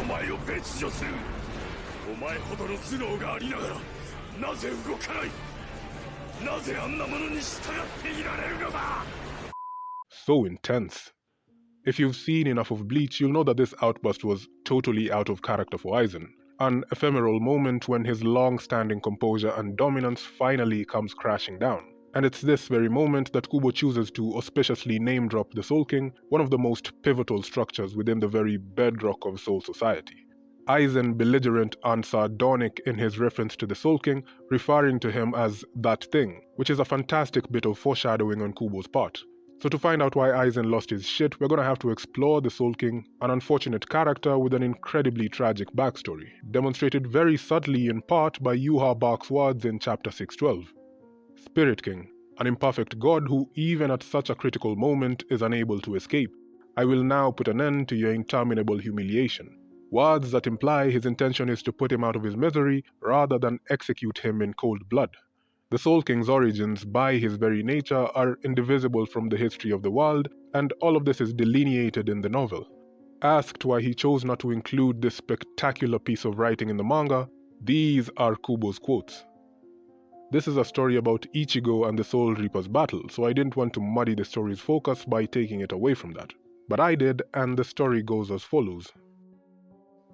前を別除する。お前ほどの頭脳がありながらなぜ動かない。なぜあんなものに従っていられるのだ。 So intense. If you've seen enough of Bleach, you'll know that this outburst was totally out of character for Aizen. An ephemeral moment when his long-standing composure and dominance finally comes crashing down. And it's this very moment that Kubo chooses to auspiciously name-drop the Soul King, one of the most pivotal structures within the very bedrock of Soul Society. Aizen belligerent and sardonic in his reference to the Soul King, referring to him as that thing, which is a fantastic bit of foreshadowing on Kubo's part. So to find out why Aizen lost his shit, we're gonna have to explore the Soul King, an unfortunate character with an incredibly tragic backstory, demonstrated very subtly in part by Yuha Bark's words in chapter 612. Spirit King, an imperfect god who even at such a critical moment is unable to escape. I will now put an end to your interminable humiliation. Words that imply his intention is to put him out of his misery rather than execute him in cold blood. The Soul King's origins, by his very nature, are indivisible from the history of the world, and all of this is delineated in the novel. Asked why he chose not to include this spectacular piece of writing in the manga, these are Kubo's quotes. This is a story about Ichigo and the Soul Reaper's battle, so I didn't want to muddy the story's focus by taking it away from that. But I did, and the story goes as follows.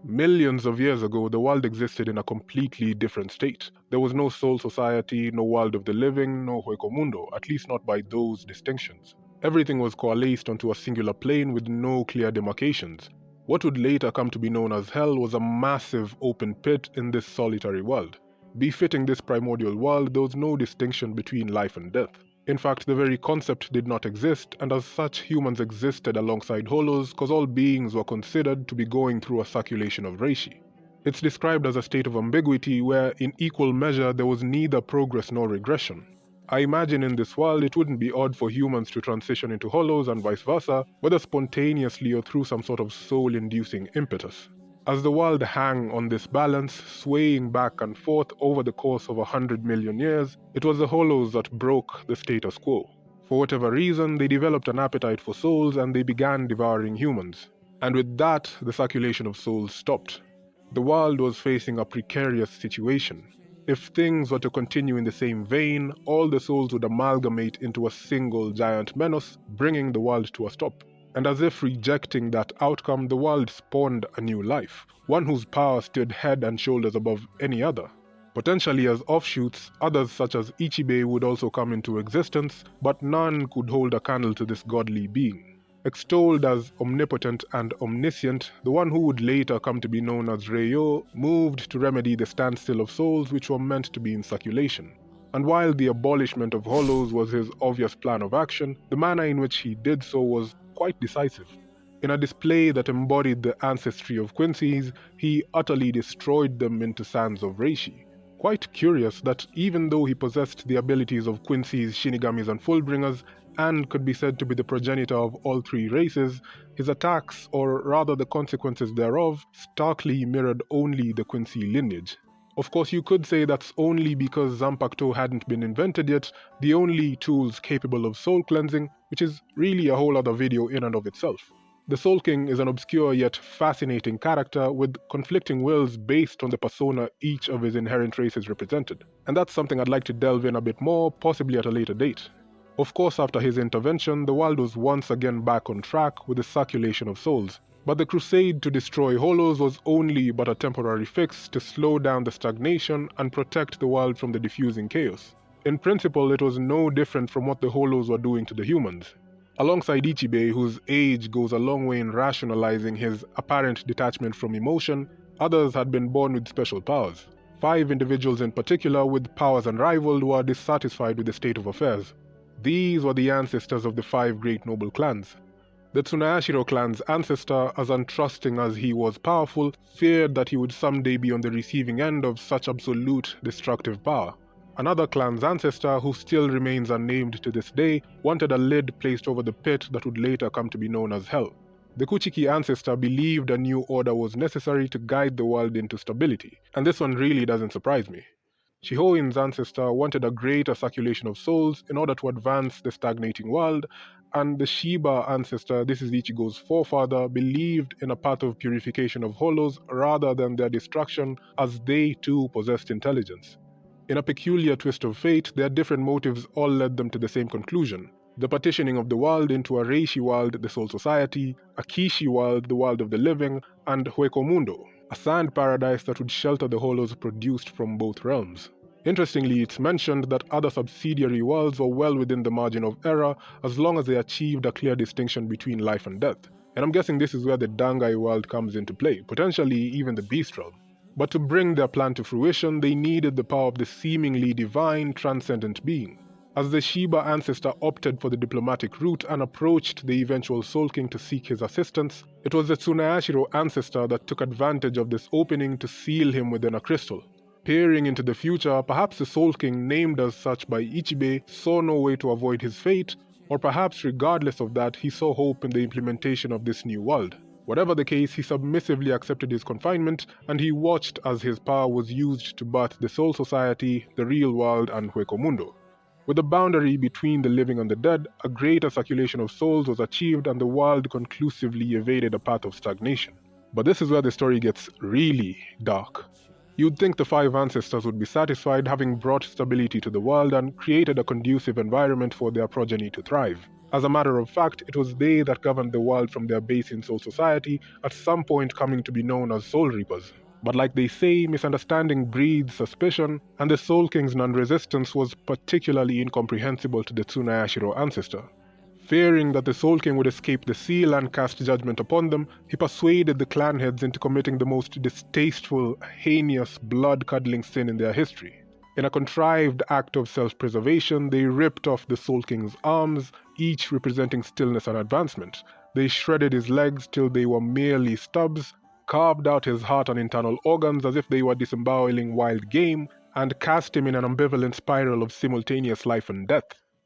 Millions of years ago, the world existed in a completely different state. There was no soul society, no world of the living, no Hueco at least not by those distinctions. Everything was coalesced onto a singular plane with no clear demarcations. What would later come to be known as Hell was a massive open pit in this solitary world. Befitting this primordial world, there was no distinction between life and death. In fact, the very concept did not exist, and as such humans existed alongside hollows because all beings were considered to be going through a circulation of reishi. It's described as a state of ambiguity where, in equal measure, there was neither progress nor regression. I imagine in this world it wouldn't be odd for humans to transition into hollows and vice versa, whether spontaneously or through some sort of soul-inducing impetus. As the world hung on this balance, swaying back and forth over the course of 100 million years, it was the hollows that broke the status quo. For whatever reason, they developed an appetite for souls and they began devouring humans. And with that, the circulation of souls stopped. The world was facing a precarious situation. If things were to continue in the same vein, all the souls would amalgamate into a single giant menace, bringing the world to a stop. And as if rejecting that outcome, the world spawned a new life, one whose power stood head and shoulders above any other. Potentially as offshoots, others such as Ichibe would also come into existence, but none could hold a candle to this godly being. Extolled as omnipotent and omniscient, the one who would later come to be known as Ryo moved to remedy the standstill of souls which were meant to be in circulation. And while the abolishment of hollows was his obvious plan of action, the manner in which he did so was quite decisive. In a display that embodied the ancestry of Quincy's, he utterly destroyed them into sands of reishi. Quite curious that even though he possessed the abilities of Quincy's Shinigamis and Fullbringers, and could be said to be the progenitor of all three races, his attacks, or rather the consequences thereof, starkly mirrored only the Quincy lineage. Of course, you could say that's only because Zanpakuto hadn't been invented yet, the only tools capable of soul cleansing, which is really a whole other video in and of itself. The Soul King is an obscure yet fascinating character with conflicting wills based on the persona each of his inherent races represented. And that's something I'd like to delve in a bit more, possibly at a later date. Of course, after his intervention, the world was once again back on track with the circulation of souls. But the crusade to destroy hollows was only but a temporary fix to slow down the stagnation and protect the world from the diffusing chaos. In principle, it was no different from what the hollows were doing to the humans. Alongside Ichibe, whose age goes a long way in rationalizing his apparent detachment from emotion, others had been born with special powers. 5 individuals in particular with powers unrivaled were dissatisfied with the state of affairs. These were the ancestors of the 5 great noble clans. The Tsunayashiro clan's ancestor, as untrusting as he was powerful, feared that he would someday be on the receiving end of such absolute destructive power. Another clan's ancestor, who still remains unnamed to this day, wanted a lid placed over the pit that would later come to be known as Hell. The Kuchiki ancestor believed a new order was necessary to guide the world into stability, and this one really doesn't surprise me. Shihoin's ancestor wanted a greater circulation of souls in order to advance the stagnating world, and the Shiba ancestor, this is Ichigo's forefather, believed in a path of purification of hollows rather than their destruction, as they too possessed intelligence. In a peculiar twist of fate, their different motives all led them to the same conclusion: the partitioning of the world into a Reishi world, the Soul Society, a Kishi world, the world of the living, and Huecomundo, a sand paradise that would shelter the hollows produced from both realms. Interestingly, it's mentioned that other subsidiary worlds were well within the margin of error as long as they achieved a clear distinction between life and death. And I'm guessing this is where the Dangai world comes into play, potentially even the Beast realm. But to bring their plan to fruition, they needed the power of the seemingly divine, transcendent being. As the Shiba ancestor opted for the diplomatic route and approached the eventual Soul King to seek his assistance, it was the Tsunayashiro ancestor that took advantage of this opening to seal him within a crystal. Peering into the future, perhaps the Soul King, named as such by Ichibe, saw no way to avoid his fate, or perhaps regardless of that, he saw hope in the implementation of this new world. Whatever the case, he submissively accepted his confinement, and he watched as his power was used to birth the Soul Society, the real world, and Huecomundo. With the boundary between the living and the dead, a greater circulation of souls was achieved and the world conclusively evaded a path of stagnation. But this is where the story gets really dark. You'd think the 5 ancestors would be satisfied, having brought stability to the world and created a conducive environment for their progeny to thrive. As a matter of fact, it was they that governed the world from their base in Soul Society, at some point coming to be known as Soul Reapers. But like they say, misunderstanding breeds suspicion, and the Soul King's non-resistance was particularly incomprehensible to the Tsunayashiro ancestor. Fearing that the Soul King would escape the seal and cast judgment upon them, he persuaded the clan heads into committing the most distasteful, heinous, blood-curdling sin in their history. In a contrived act of self-preservation, they ripped off the Soul King's arms, each representing stillness and advancement. They shredded his legs till they were merely stubs, carved out his heart and internal organs as if they were disemboweling wild game, and cast him in an ambivalent spiral of simultaneous life and death.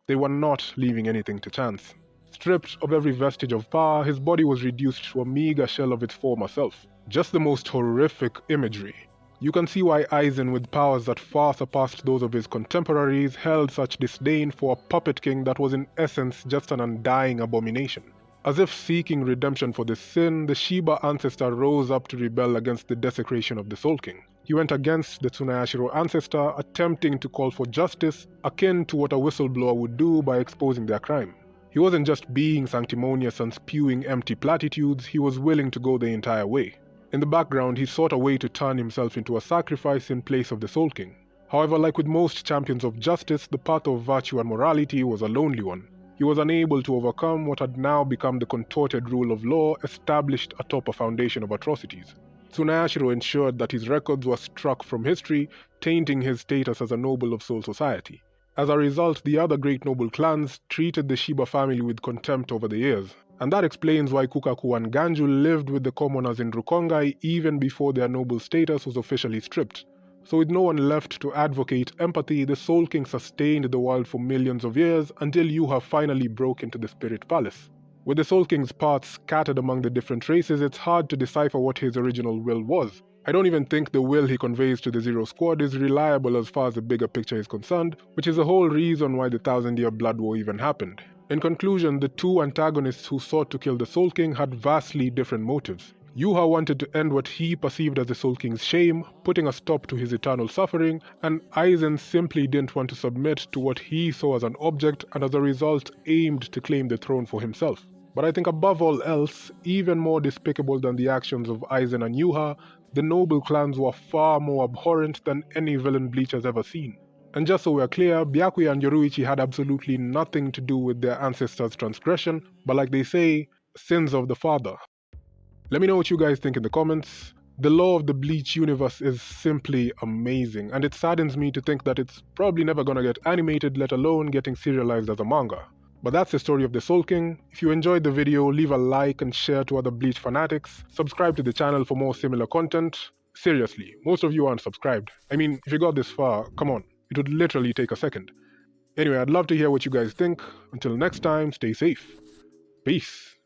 They were not leaving anything to chance. Stripped of every vestige of power, his body was reduced to a meager shell of its former self. Just the most horrific imagery. You can see why Aizen, with powers that far surpassed those of his contemporaries, held such disdain for a puppet king that was in essence just an undying abomination. As if seeking redemption for this sin, the Shiba ancestor rose up to rebel against the desecration of the Soul King. He went against the Tsunayashiro ancestor, attempting to call for justice, akin to what a whistleblower would do by exposing their crime. He wasn't just being sanctimonious and spewing empty platitudes, he was willing to go the entire way. In the background, he sought a way to turn himself into a sacrifice in place of the Soul King. However, like with most champions of justice, the path of virtue and morality was a lonely one. He was unable to overcome what had now become the contorted rule of law established atop a foundation of atrocities. Tsunayashiro ensured that his records were struck from history, tainting his status as a noble of Soul Society. As a result, the other great noble clans treated the Shiba family with contempt over the years, and that explains why Kukaku and Ganju lived with the commoners in Rukongai even before their noble status was officially stripped. So with no one left to advocate empathy, the Soul King sustained the world for millions of years until Yuha finally broke into the Spirit Palace. With the Soul King's parts scattered among the different races, it's hard to decipher what his original will was. I don't even think the will he conveys to the Zero Squad is reliable as far as the bigger picture is concerned, which is the whole reason why the 1,000-year Blood War even happened. In conclusion, the 2 antagonists who sought to kill the Soul King had vastly different motives. Yuha wanted to end what he perceived as the Soul King's shame, putting a stop to his eternal suffering, and Aizen simply didn't want to submit to what he saw as an object and as a result aimed to claim the throne for himself. But I think above all else, even more despicable than the actions of Aizen and Yuha, the noble clans were far more abhorrent than any villain Bleach has ever seen. And just so we're clear, Byakuya and Yoruichi had absolutely nothing to do with their ancestors' transgression, but like they say, sins of the father. Let me know what you guys think in the comments. The lore of the Bleach universe is simply amazing, and it saddens me to think that it's probably never gonna get animated, let alone getting serialized as a manga. But that's the story of the Soul King. If you enjoyed the video, leave a like and share to other Bleach fanatics. Subscribe to the channel for more similar content. Seriously, most of you aren't subscribed. I mean, if you got this far, come on, it would literally take a second. Anyway, I'd love to hear what you guys think. Until next time, stay safe. Peace.